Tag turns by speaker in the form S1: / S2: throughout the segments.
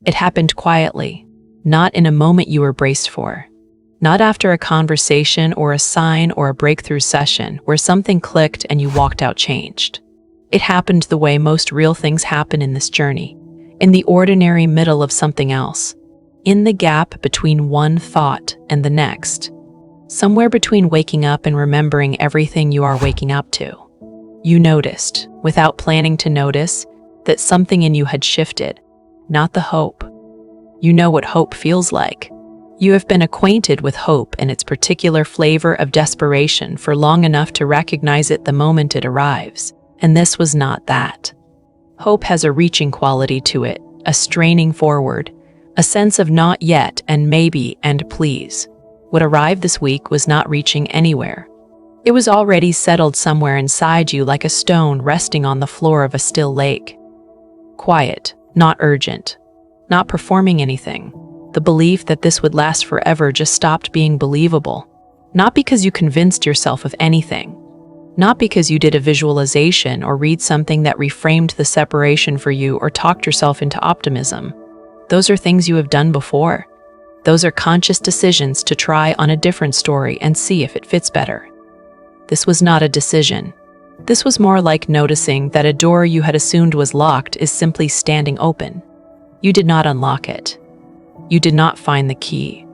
S1: It happened quietly, not in a moment you were braced for. Not after a conversation or a sign or a breakthrough session where something clicked and you walked out changed. It happened the way most real things happen in this journey, in the ordinary middle of something else, in the gap between one thought and the next, somewhere between waking up and remembering everything you are waking up to. You noticed, without planning to notice, that something in you had shifted, not the hope. You know what hope feels like. You have been acquainted with hope and its particular flavor of desperation for long enough to recognize it the moment it arrives, and this was not that. Hope has a reaching quality to it, a straining forward, a sense of not yet and maybe and please. What arrived this week was not reaching anywhere. It was already settled somewhere inside you like a stone resting on the floor of a still lake. Quiet, not urgent, not performing anything. The belief that this would last forever just stopped being believable. Not because you convinced yourself of anything. Not because you did a visualization or read something that reframed the separation for you or talked yourself into optimism. Those are things you have done before. Those are conscious decisions to try on a different story and see if it fits better. This was not a decision. This was more like noticing that a door you had assumed was locked is simply standing open. You did not unlock it. You did not find the key.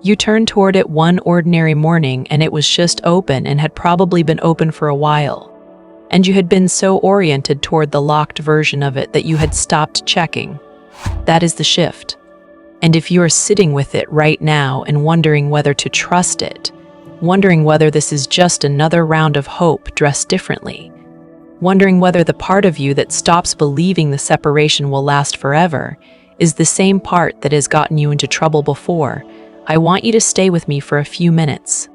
S1: You turned toward it one ordinary morning and it was just open and had probably been open for a while. And you had been so oriented toward the locked version of it that you had stopped checking. That is the shift. And if you are sitting with it right now and wondering whether to trust it, wondering whether this is just another round of hope dressed differently, wondering whether the part of you that stops believing the separation will last forever is the same part that has gotten you into trouble before, I want you to stay with me for a few minutes.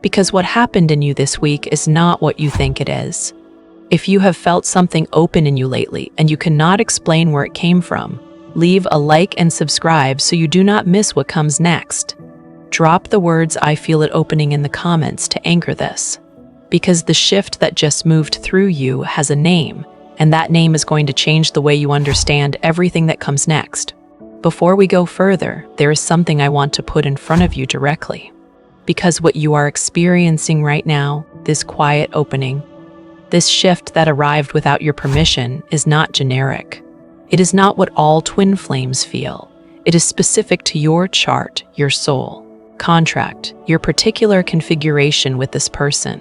S1: Because what happened in you this week is not what you think it is. If you have felt something open in you lately and you cannot explain where it came from, leave a like and subscribe so you do not miss what comes next. Drop the words "I feel it opening" in the comments to anchor this. Because the shift that just moved through you has a name, and that name is going to change the way you understand everything that comes next. Before we go further, there is something I want to put in front of you directly. Because what you are experiencing right now, this quiet opening, this shift that arrived without your permission, is not generic. It is not what all twin flames feel. It is specific to your chart, your soul, contract, your particular configuration with this person.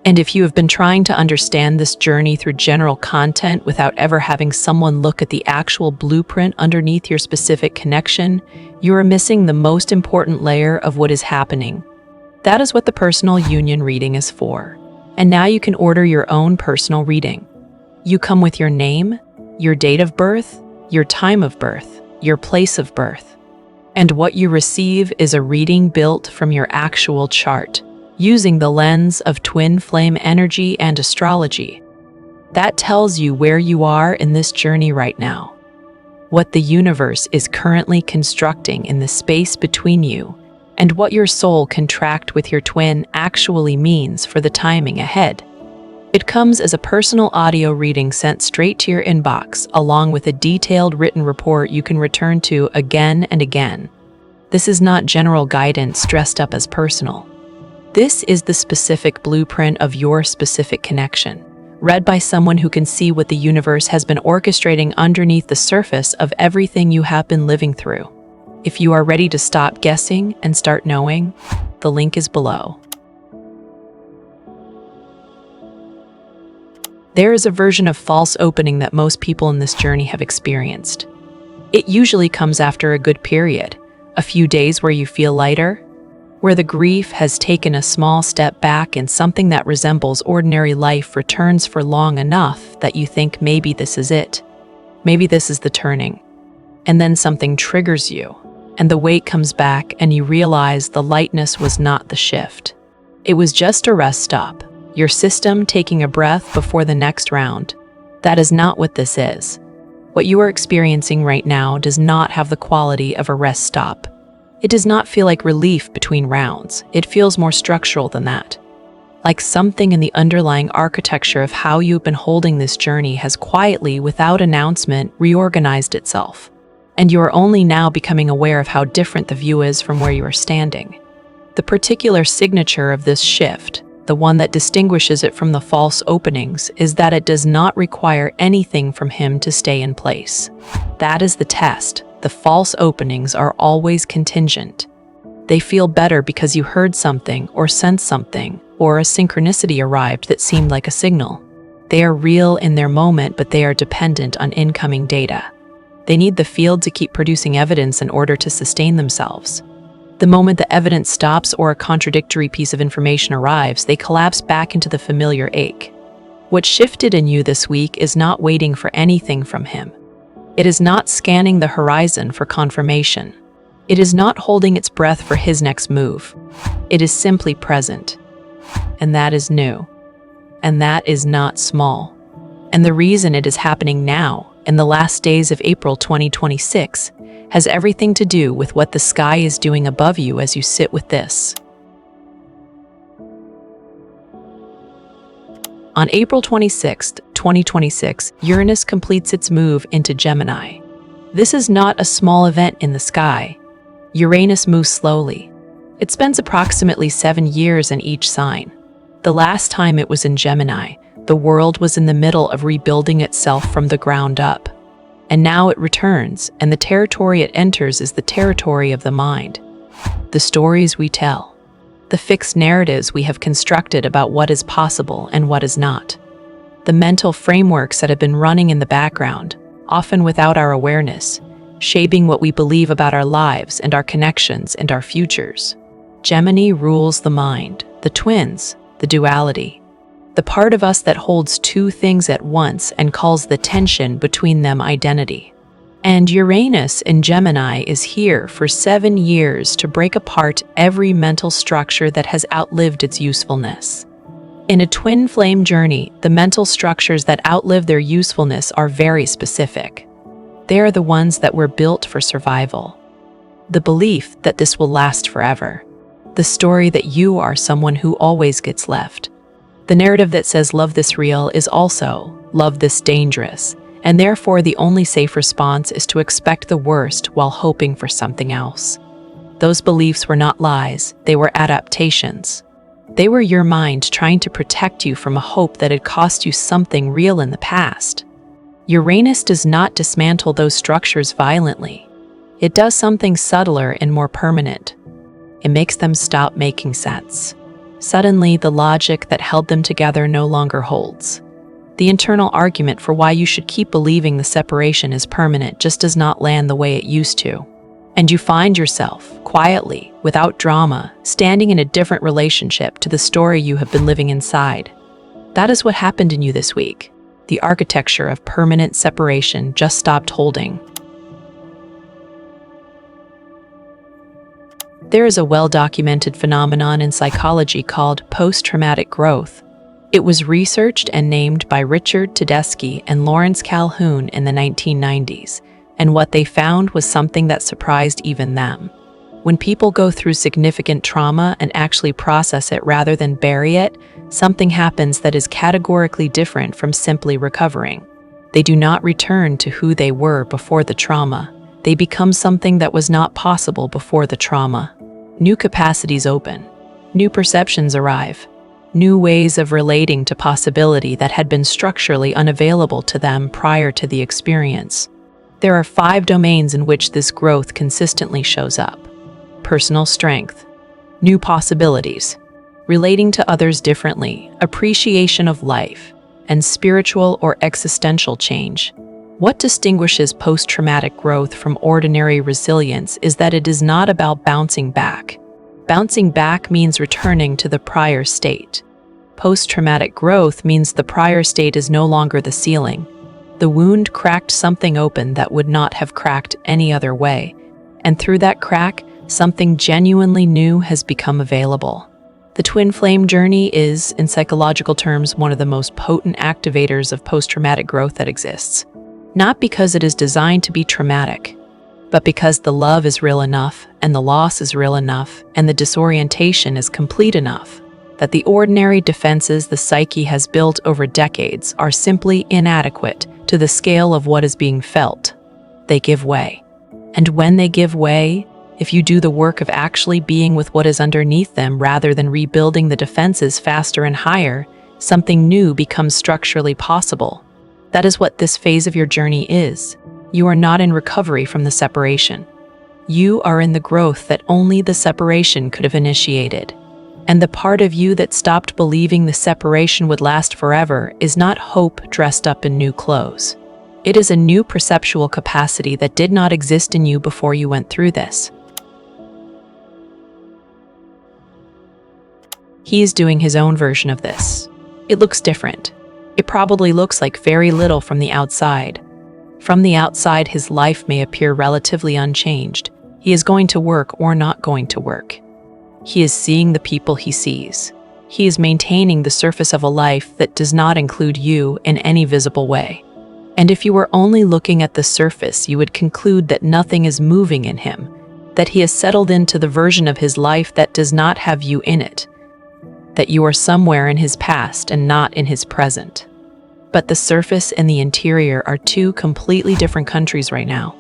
S1: And if you have been trying to understand this journey through general content without ever having someone look at the actual blueprint underneath your specific connection, you are missing the most important layer of what is happening. That is what the personal union reading is for. And now you can order your own personal reading. You come with your name, your date of birth, your time of birth, your place of birth. And what you receive is a reading built from your actual chart, using the lens of twin flame energy and astrology. That tells you where you are in this journey right now, what the universe is currently constructing in the space between you, and what your soul contract with your twin actually means for the timing ahead. It comes as a personal audio reading sent straight to your inbox, along with a detailed written report you can return to again and again. This is not general guidance dressed up as personal. This is the specific blueprint of your specific connection, read by someone who can see what the universe has been orchestrating underneath the surface of everything you have been living through. If you are ready to stop guessing and start knowing, the link is below. There is a version of false opening that most people in this journey have experienced. It usually comes after a good period, a few days where you feel lighter, where the grief has taken a small step back and something that resembles ordinary life returns for long enough that you think maybe this is it. Maybe this is the turning. And then something triggers you, and the weight comes back and you realize the lightness was not the shift. It was just a rest stop, your system taking a breath before the next round. That is not what this is. What you are experiencing right now does not have the quality of a rest stop. It does not feel like relief between rounds. It feels more structural than that. Like something in the underlying architecture of how you've been holding this journey has quietly, without announcement, reorganized itself. and you are only now becoming aware of how different the view is from where you are standing. The particular signature of this shift, the one that distinguishes it from the false openings, is that it does not require anything from him to stay in place. That is the test. The false openings are always contingent. They feel better because you heard something or sensed something, or a synchronicity arrived that seemed like a signal. They are real in their moment, but they are dependent on incoming data. They need the field to keep producing evidence in order to sustain themselves. The moment the evidence stops or a contradictory piece of information arrives, they collapse back into the familiar ache. What shifted in you this week is not waiting for anything from him. It is not scanning the horizon for confirmation. It is not holding its breath for his next move. It is simply present. And that is new. And that is not small. And the reason it is happening now, in the last days of April 2026, has everything to do with what the sky is doing above you as you sit with this. On April 26, 2026, Uranus completes its move into Gemini. This is not a small event in the sky. Uranus moves slowly. It spends approximately 7 years in each sign. The last time it was in Gemini, the world was in the middle of rebuilding itself from the ground up. And now it returns, and the territory it enters is the territory of the mind. The stories we tell. The fixed narratives we have constructed about what is possible and what is not. The mental frameworks that have been running in the background, often without our awareness, shaping what we believe about our lives and our connections and our futures. Gemini rules the mind, the twins, the duality. The part of us that holds two things at once and calls the tension between them identity. And Uranus in Gemini is here for 7 years to break apart every mental structure that has outlived its usefulness. In a twin flame journey, the mental structures that outlive their usefulness are very specific. They are the ones that were built for survival. The belief that this will last forever. The story that you are someone who always gets left. The narrative that says love this real is also love this dangerous, and therefore the only safe response is to expect the worst while hoping for something else. Those beliefs were not lies, they were adaptations. They were your mind trying to protect you from a hope that had cost you something real in the past. Uranus does not dismantle those structures violently. It does something subtler and more permanent. It makes them stop making sense. Suddenly, the logic that held them together no longer holds. The internal argument for why you should keep believing the separation is permanent just does not land the way it used to. And you find yourself, quietly, without drama, standing in a different relationship to the story you have been living inside. That is what happened in you this week. The architecture of permanent separation just stopped holding. There is a well-documented phenomenon in psychology called post-traumatic growth. It was researched and named by Richard Tedeschi and Lawrence Calhoun in the 1990s, and what they found was something that surprised even them. When people go through significant trauma and actually process it rather than bury it, something happens that is categorically different from simply recovering. They do not return to who they were before the trauma. They become something that was not possible before the trauma. New capacities open. New perceptions arrive. New ways of relating to possibility that had been structurally unavailable to them prior to the experience. There are 5 domains in which this growth consistently shows up. Personal strength. New possibilities. Relating to others differently. Appreciation of life. And spiritual or existential change. What distinguishes post-traumatic growth from ordinary resilience is that it is not about bouncing back. Bouncing back means returning to the prior state. Post-traumatic growth means the prior state is no longer the ceiling. The wound cracked something open that would not have cracked any other way, and through that crack, something genuinely new has become available. The twin flame journey is, in psychological terms, one of the most potent activators of post-traumatic growth that exists. Not because it is designed to be traumatic, but because the love is real enough, and the loss is real enough, and the disorientation is complete enough, that the ordinary defenses the psyche has built over decades are simply inadequate to the scale of what is being felt. They give way. And when they give way, if you do the work of actually being with what is underneath them rather than rebuilding the defenses faster and higher, something new becomes structurally possible. That is what this phase of your journey is. You are not in recovery from the separation. You are in the growth that only the separation could have initiated. And the part of you that stopped believing the separation would last forever is not hope dressed up in new clothes. It is a new perceptual capacity that did not exist in you before you went through this. He is doing his own version of this. It looks different. It probably looks like very little from the outside. From the outside, his life may appear relatively unchanged. He is going to work or not going to work. He is seeing the people he sees. He is maintaining the surface of a life that does not include you in any visible way. And if you were only looking at the surface, you would conclude that nothing is moving in him, that he has settled into the version of his life that does not have you in it, that you are somewhere in his past and not in his present. But the surface and the interior are two completely different countries right now.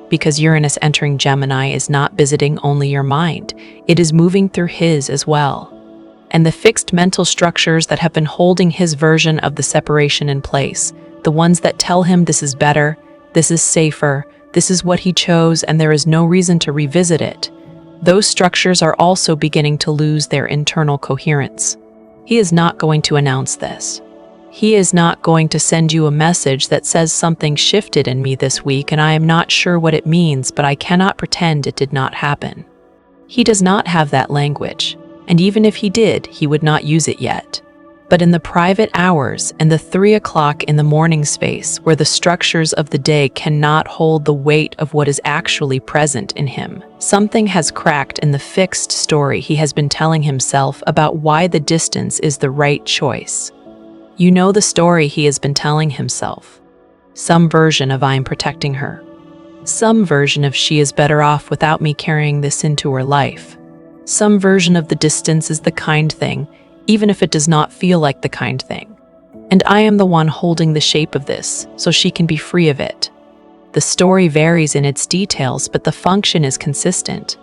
S1: Because Uranus entering Gemini is not visiting only your mind, it is moving through his as well. And the fixed mental structures that have been holding his version of the separation in place, the ones that tell him this is better, this is safer, this is what he chose and there is no reason to revisit it, those structures are also beginning to lose their internal coherence. He is not going to announce this. He is not going to send you a message that says something shifted in me this week and I am not sure what it means, but I cannot pretend it did not happen. He does not have that language, and even if he did, he would not use it yet. But in the private hours and the 3 o'clock in the morning space where the structures of the day cannot hold the weight of what is actually present in him, something has cracked in the fixed story he has been telling himself about why the distance is the right choice. You know the story he has been telling himself. Some version of I'm protecting her. Some version of she is better off without me carrying this into her life. Some version of the distance is the kind thing, even if it does not feel like the kind thing. And I am the one holding the shape of this, so she can be free of it. The story varies in its details, but the function is consistent.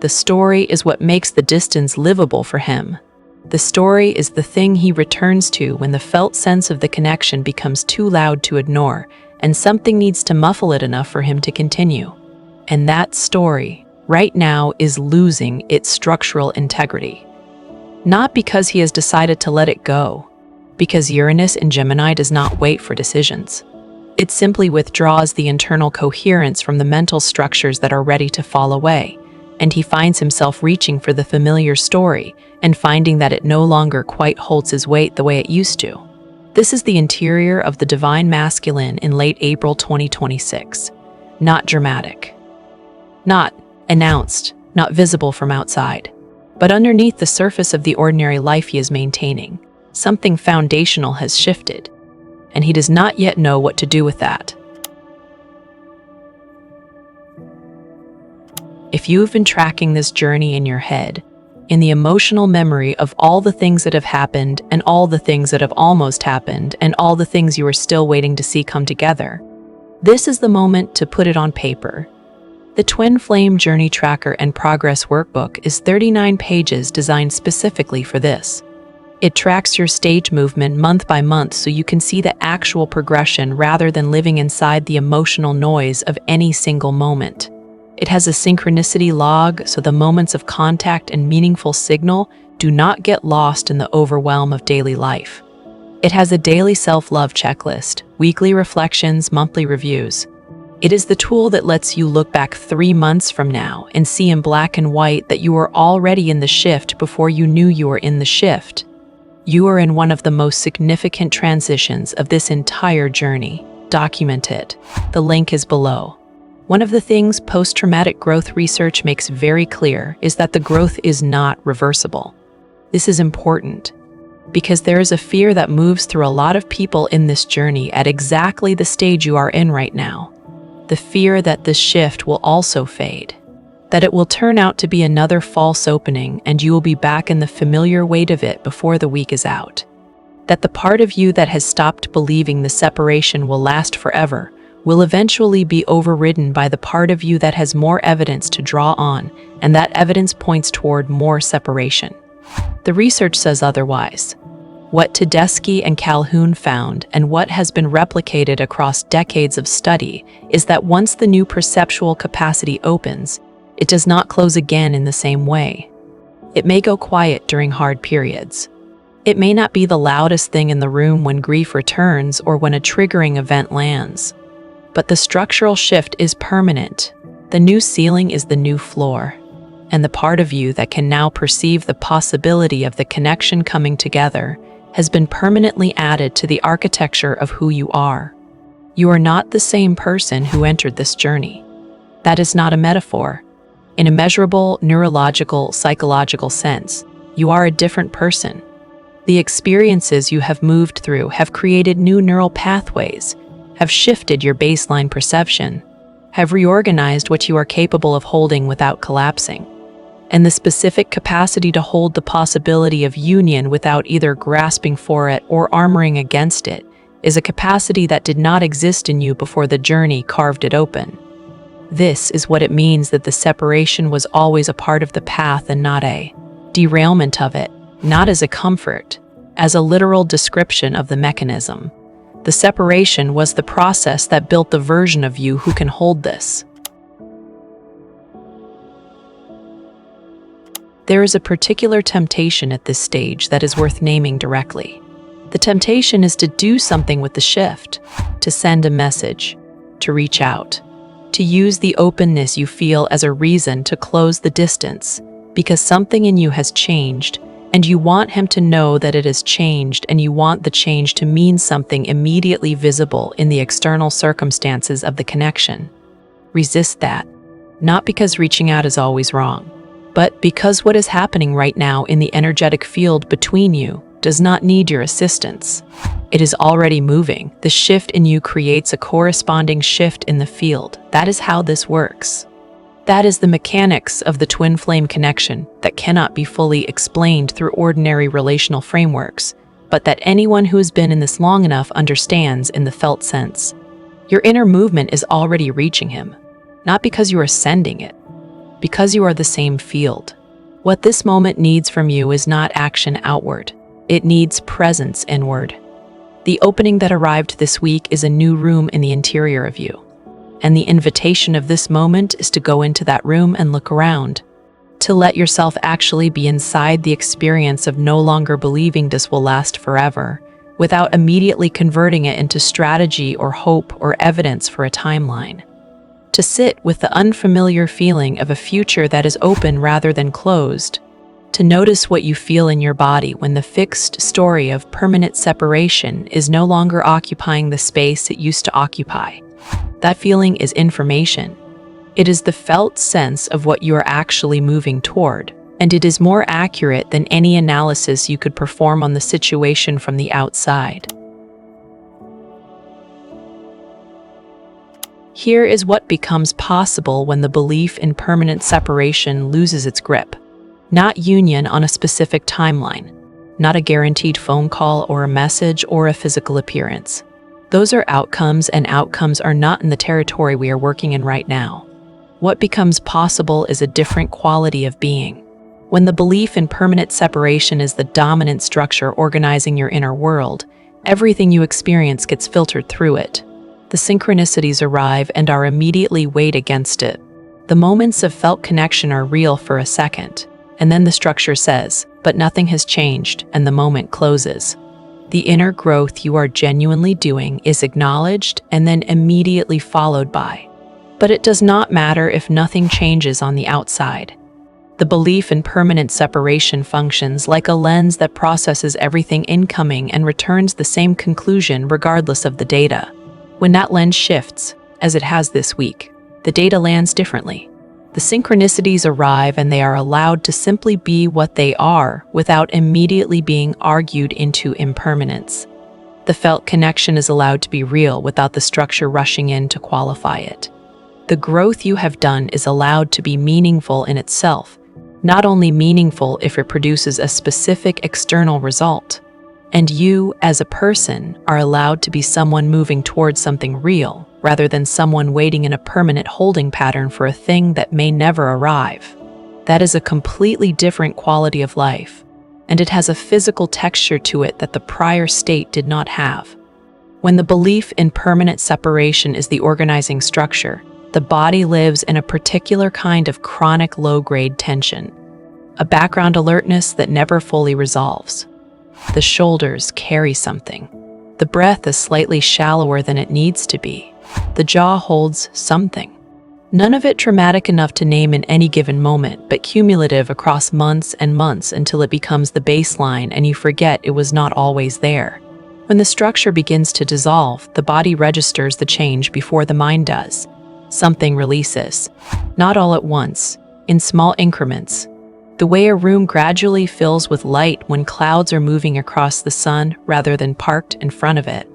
S1: The story is what makes the distance livable for him. The story is the thing he returns to when the felt sense of the connection becomes too loud to ignore, and something needs to muffle it enough for him to continue. And that story, right now, is losing its structural integrity. Not because he has decided to let it go, because Uranus in Gemini does not wait for decisions. It simply withdraws the internal coherence from the mental structures that are ready to fall away, and he finds himself reaching for the familiar story and finding that it no longer quite holds his weight the way it used to. This is the interior of the divine masculine in late April 2026. Not dramatic. Not announced, not visible from outside. But underneath the surface of the ordinary life he is maintaining, something foundational has shifted, and he does not yet know what to do with that. If you have been tracking this journey in your head, in the emotional memory of all the things that have happened and all the things that have almost happened and all the things you are still waiting to see come together, this is the moment to put it on paper. The Twin Flame Journey Tracker and Progress Workbook is 39 pages designed specifically for this. It tracks your stage movement month by month so you can see the actual progression rather than living inside the emotional noise of any single moment. It has a synchronicity log so the moments of contact and meaningful signal do not get lost in the overwhelm of daily life. It has a daily self-love checklist, weekly reflections, monthly reviews. It is the tool that lets you look back 3 months from now and see in black and white that you were already in the shift before you knew you were in the shift. You are in one of the most significant transitions of this entire journey. Document it. The link is below. One of the things post-traumatic growth research makes very clear is that the growth is not reversible. This is important because there is a fear that moves through a lot of people in this journey at exactly the stage you are in right now. The fear that this shift will also fade, that it will turn out to be another false opening and you will be back in the familiar weight of it before the week is out. That the part of you that has stopped believing the separation will last forever will eventually be overridden by the part of you that has more evidence to draw on, and that evidence points toward more separation. The research says otherwise. What Tedeschi and Calhoun found, and what has been replicated across decades of study, is that once the new perceptual capacity opens, it does not close again in the same way. It may go quiet during hard periods. It may not be the loudest thing in the room when grief returns or when a triggering event lands. But the structural shift is permanent. The new ceiling is the new floor. And the part of you that can now perceive the possibility of the connection coming together has been permanently added to the architecture of who you are. You are not the same person who entered this journey. That is not a metaphor. In a measurable, neurological, psychological sense, you are a different person. The experiences you have moved through have created new neural pathways, have shifted your baseline perception, have reorganized what you are capable of holding without collapsing. And the specific capacity to hold the possibility of union without either grasping for it or armoring against it is a capacity that did not exist in you before the journey carved it open. This is what it means that the separation was always a part of the path and not a derailment of it, not as a comfort, as a literal description of the mechanism. The separation was the process that built the version of you who can hold this. There is a particular temptation at this stage that is worth naming directly. The temptation is to do something with the shift, to send a message, to reach out, to use the openness you feel as a reason to close the distance, because something in you has changed, and you want him to know that it has changed, and you want the change to mean something immediately visible in the external circumstances of the connection. Resist that, not because reaching out is always wrong, but because what is happening right now in the energetic field between you does not need your assistance. It is already moving. The shift in you creates a corresponding shift in the field. That is how this works. That is the mechanics of the twin flame connection that cannot be fully explained through ordinary relational frameworks, but that anyone who has been in this long enough understands in the felt sense. Your inner movement is already reaching him, not because you are sending it, because you are the same field. What this moment needs from you is not action outward. It needs presence inward. The opening that arrived this week is a new room in the interior of you. And the invitation of this moment is to go into that room and look around, to let yourself actually be inside the experience of no longer believing this will last forever, without immediately converting it into strategy or hope or evidence for a timeline. To sit with the unfamiliar feeling of a future that is open rather than closed, to notice what you feel in your body when the fixed story of permanent separation is no longer occupying the space it used to occupy. That feeling is information. It is the felt sense of what you are actually moving toward, and it is more accurate than any analysis you could perform on the situation from the outside. Here is what becomes possible when the belief in permanent separation loses its grip. Not union on a specific timeline, not a guaranteed phone call or a message or a physical appearance. Those are outcomes, and outcomes are not in the territory we are working in right now. What becomes possible is a different quality of being. When the belief in permanent separation is the dominant structure organizing your inner world, everything you experience gets filtered through it. The synchronicities arrive and are immediately weighed against it. The moments of felt connection are real for a second, and then the structure says, but nothing has changed, and the moment closes. The inner growth you are genuinely doing is acknowledged and then immediately followed by. But it does not matter if nothing changes on the outside. The belief in permanent separation functions like a lens that processes everything incoming and returns the same conclusion regardless of the data. When that lens shifts, as it has this week, the data lands differently. The synchronicities arrive and they are allowed to simply be what they are without immediately being argued into impermanence. The felt connection is allowed to be real without the structure rushing in to qualify it. The growth you have done is allowed to be meaningful in itself, not only meaningful if it produces a specific external result. And you, as a person, are allowed to be someone moving towards something real, rather than someone waiting in a permanent holding pattern for a thing that may never arrive. That is a completely different quality of life, and it has a physical texture to it that the prior state did not have. When the belief in permanent separation is the organizing structure, the body lives in a particular kind of chronic low-grade tension, a background alertness that never fully resolves. The shoulders carry something. The breath is slightly shallower than it needs to be. The jaw holds something. None of it traumatic enough to name in any given moment, but cumulative across months and months until it becomes the baseline and you forget it was not always there. When the structure begins to dissolve, the body registers the change before the mind does. Something releases. Not all at once, in small increments. The way a room gradually fills with light when clouds are moving across the sun rather than parked in front of it.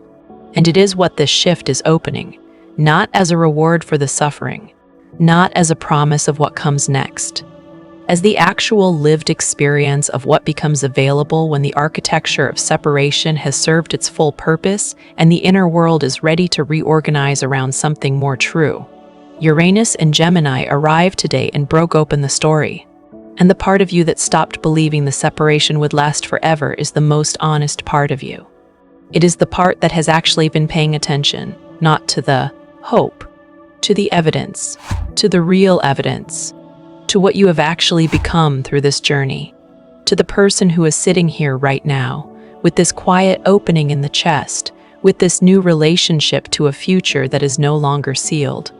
S1: And it is what this shift is opening, not as a reward for the suffering, not as a promise of what comes next, as the actual lived experience of what becomes available when the architecture of separation has served its full purpose and the inner world is ready to reorganize around something more true. Uranus and Gemini arrived today and broke open the story. And the part of you that stopped believing the separation would last forever is the most honest part of you. It is the part that has actually been paying attention, not to the hope, to the evidence, to the real evidence, to what you have actually become through this journey, to the person who is sitting here right now, with this quiet opening in the chest, with this new relationship to a future that is no longer sealed.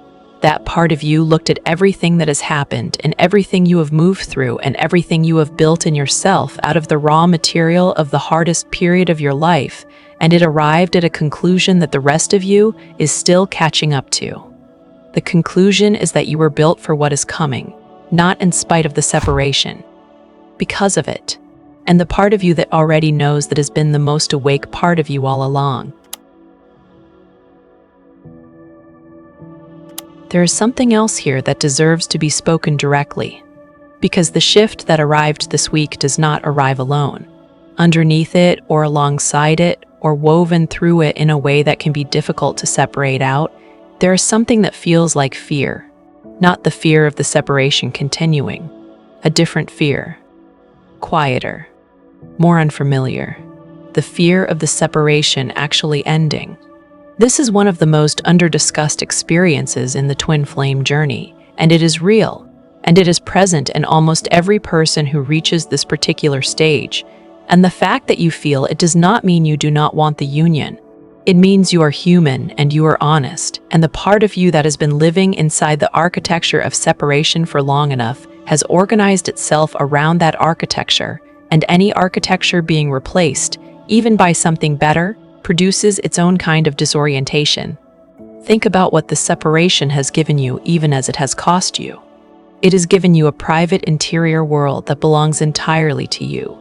S1: That part of you looked at everything that has happened and everything you have moved through and everything you have built in yourself out of the raw material of the hardest period of your life, and it arrived at a conclusion that the rest of you is still catching up to. The conclusion is that you were built for what is coming, not in spite of the separation, because of it, and the part of you that already knows that has been the most awake part of you all along. There is something else here that deserves to be spoken directly, because the shift that arrived this week does not arrive alone. Underneath it, or alongside it, or woven through it in a way that can be difficult to separate out, there is something that feels like fear. Not the fear of the separation continuing, a different fear. Quieter, more unfamiliar. The fear of the separation actually ending. This is one of the most under-discussed experiences in the twin flame journey, and it is real, and it is present in almost every person who reaches this particular stage. And the fact that you feel it does not mean you do not want the union. It means you are human and you are honest, and the part of you that has been living inside the architecture of separation for long enough has organized itself around that architecture, and any architecture being replaced, even by something better, produces its own kind of disorientation. Think about what the separation has given you, even as it has cost you. It has given you a private interior world that belongs entirely to you.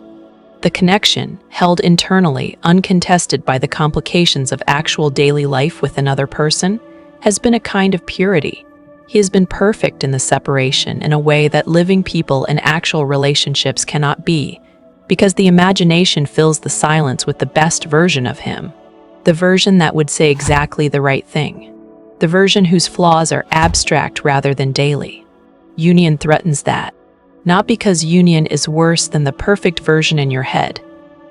S1: The connection, held internally, uncontested by the complications of actual daily life with another person, has been a kind of purity. He has been perfect in the separation in a way that living people and actual relationships cannot be, because the imagination fills the silence with the best version of him, the version that would say exactly the right thing, the version whose flaws are abstract rather than daily. Union threatens that, not because union is worse than the perfect version in your head,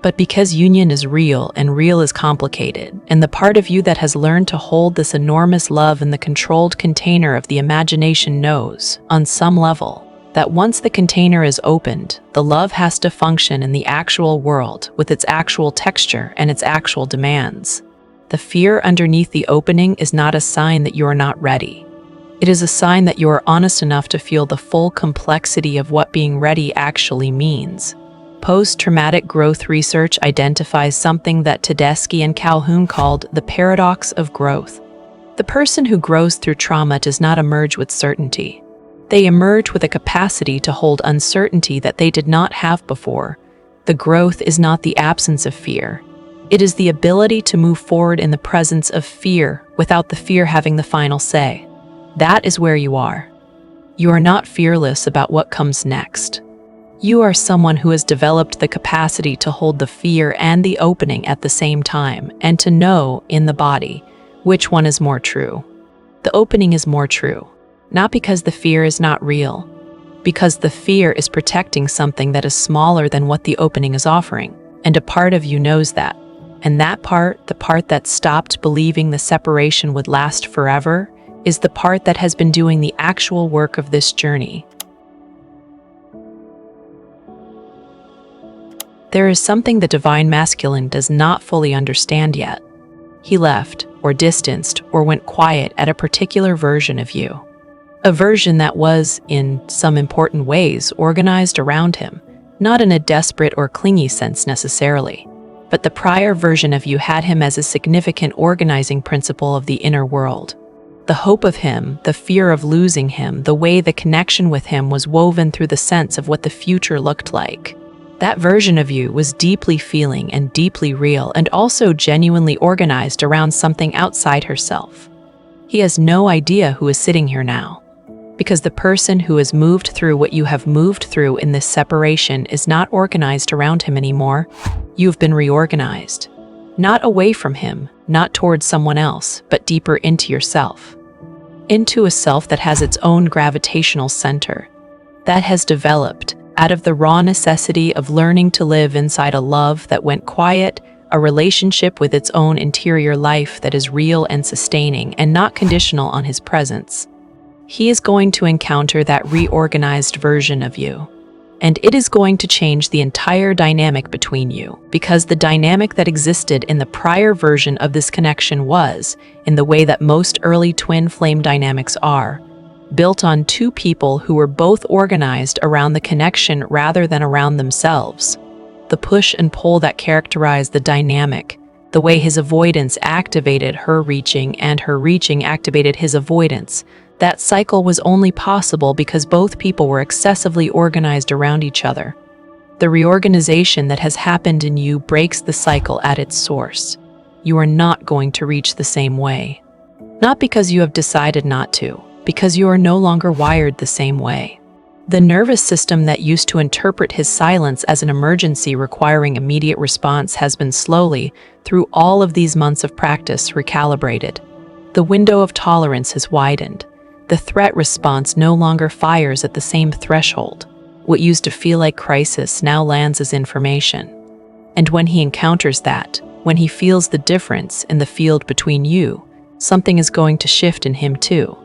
S1: but because union is real and real is complicated, and the part of you that has learned to hold this enormous love in the controlled container of the imagination knows, on some level, that once the container is opened, the love has to function in the actual world with its actual texture and its actual demands. The fear underneath the opening is not a sign that you are not ready. It is a sign that you are honest enough to feel the full complexity of what being ready actually means. Post-traumatic growth research identifies something that Tedeschi and Calhoun called the paradox of growth. The person who grows through trauma does not emerge with certainty. They emerge with a capacity to hold uncertainty that they did not have before. The growth is not the absence of fear. It is the ability to move forward in the presence of fear without the fear having the final say. That is where you are. You are not fearless about what comes next. You are someone who has developed the capacity to hold the fear and the opening at the same time, and to know, in the body, which one is more true. The opening is more true, not because the fear is not real, because the fear is protecting something that is smaller than what the opening is offering. And a part of you knows that. And that part, the part that stopped believing the separation would last forever, is the part that has been doing the actual work of this journey. There is something the divine masculine does not fully understand yet. He left, or distanced, or went quiet at a particular version of you. A version that was, in some important ways, organized around him, not in a desperate or clingy sense necessarily. But the prior version of you had him as a significant organizing principle of the inner world. The hope of him, the fear of losing him, the way the connection with him was woven through the sense of what the future looked like. That version of you was deeply feeling and deeply real, and also genuinely organized around something outside herself. He has no idea who is sitting here now, because the person who has moved through what you have moved through in this separation is not organized around him anymore. You've been reorganized. Not away from him, not towards someone else, but deeper into yourself. Into a self that has its own gravitational center, that has developed out of the raw necessity of learning to live inside a love that went quiet, a relationship with its own interior life that is real and sustaining and not conditional on his presence. He is going to encounter that reorganized version of you. And it is going to change the entire dynamic between you, because the dynamic that existed in the prior version of this connection was, in the way that most early twin flame dynamics are, built on two people who were both organized around the connection rather than around themselves. The push and pull that characterized the dynamic, the way his avoidance activated her reaching and her reaching activated his avoidance, that cycle was only possible because both people were excessively organized around each other. The reorganization that has happened in you breaks the cycle at its source. You are not going to reach the same way. Not because you have decided not to, because you are no longer wired the same way. The nervous system that used to interpret his silence as an emergency requiring immediate response has been slowly, through all of these months of practice, recalibrated. The window of tolerance has widened. The threat response no longer fires at the same threshold. What used to feel like crisis now lands as information. And when he encounters that, when he feels the difference in the field between you, something is going to shift in him too.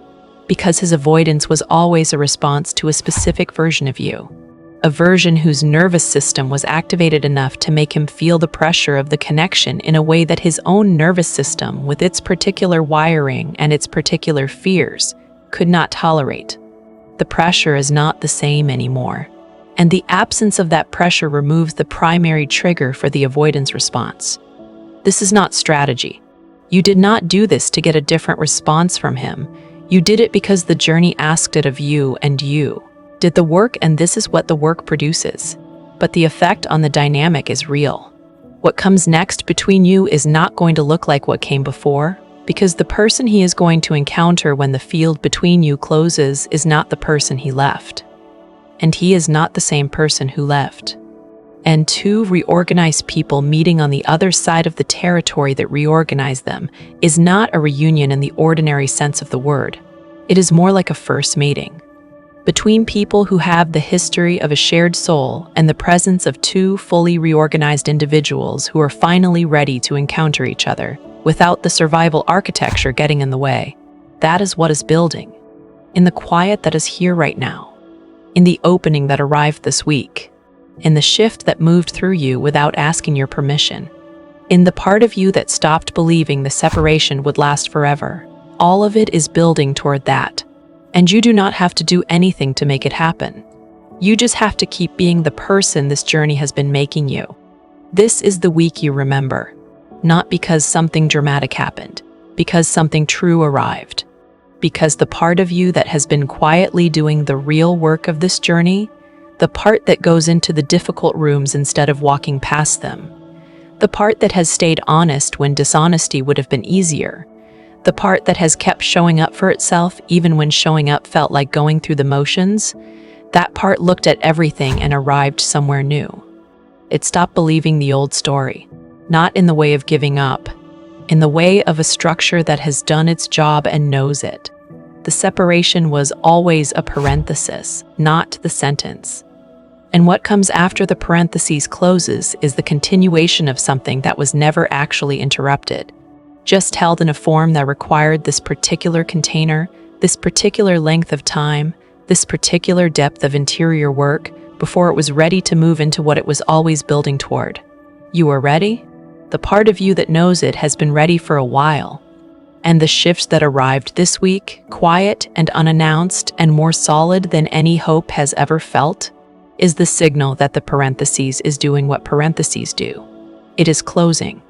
S1: Because his avoidance was always a response to a specific version of you. A version whose nervous system was activated enough to make him feel the pressure of the connection in a way that his own nervous system, with its particular wiring and its particular fears, could not tolerate. The pressure is not the same anymore, and the absence of that pressure removes the primary trigger for the avoidance response. This is not strategy. You did not do this to get a different response from him. You did it because the journey asked it of you, and you did the work, and this is what the work produces. But the effect on the dynamic is real. What comes next between you is not going to look like what came before, because the person he is going to encounter when the field between you closes is not the person he left. And he is not the same person who left. And two reorganized people meeting on the other side of the territory that reorganized them is not a reunion in the ordinary sense of the word. It is more like a first meeting. Between people who have the history of a shared soul and the presence of two fully reorganized individuals who are finally ready to encounter each other, without the survival architecture getting in the way. That is what is building. In the quiet that is here right now. In the opening that arrived this week. In the shift that moved through you without asking your permission. In the part of you that stopped believing the separation would last forever. All of it is building toward that. And you do not have to do anything to make it happen. You just have to keep being the person this journey has been making you. This is the week you remember. Not because something dramatic happened, because something true arrived. Because the part of you that has been quietly doing the real work of this journey, the part that goes into the difficult rooms instead of walking past them, the part that has stayed honest when dishonesty would have been easier, the part that has kept showing up for itself even when showing up felt like going through the motions, that part looked at everything and arrived somewhere new. It stopped believing the old story. Not in the way of giving up, in the way of a structure that has done its job and knows it. The separation was always a parenthesis, not the sentence. And what comes after the parentheses closes is the continuation of something that was never actually interrupted, just held in a form that required this particular container, this particular length of time, this particular depth of interior work before it was ready to move into what it was always building toward. You are ready? The part of you that knows it has been ready for a while. And the shifts that arrived this week, quiet and unannounced and more solid than any hope has ever felt, is the signal that the parentheses is doing what parentheses do. It is closing.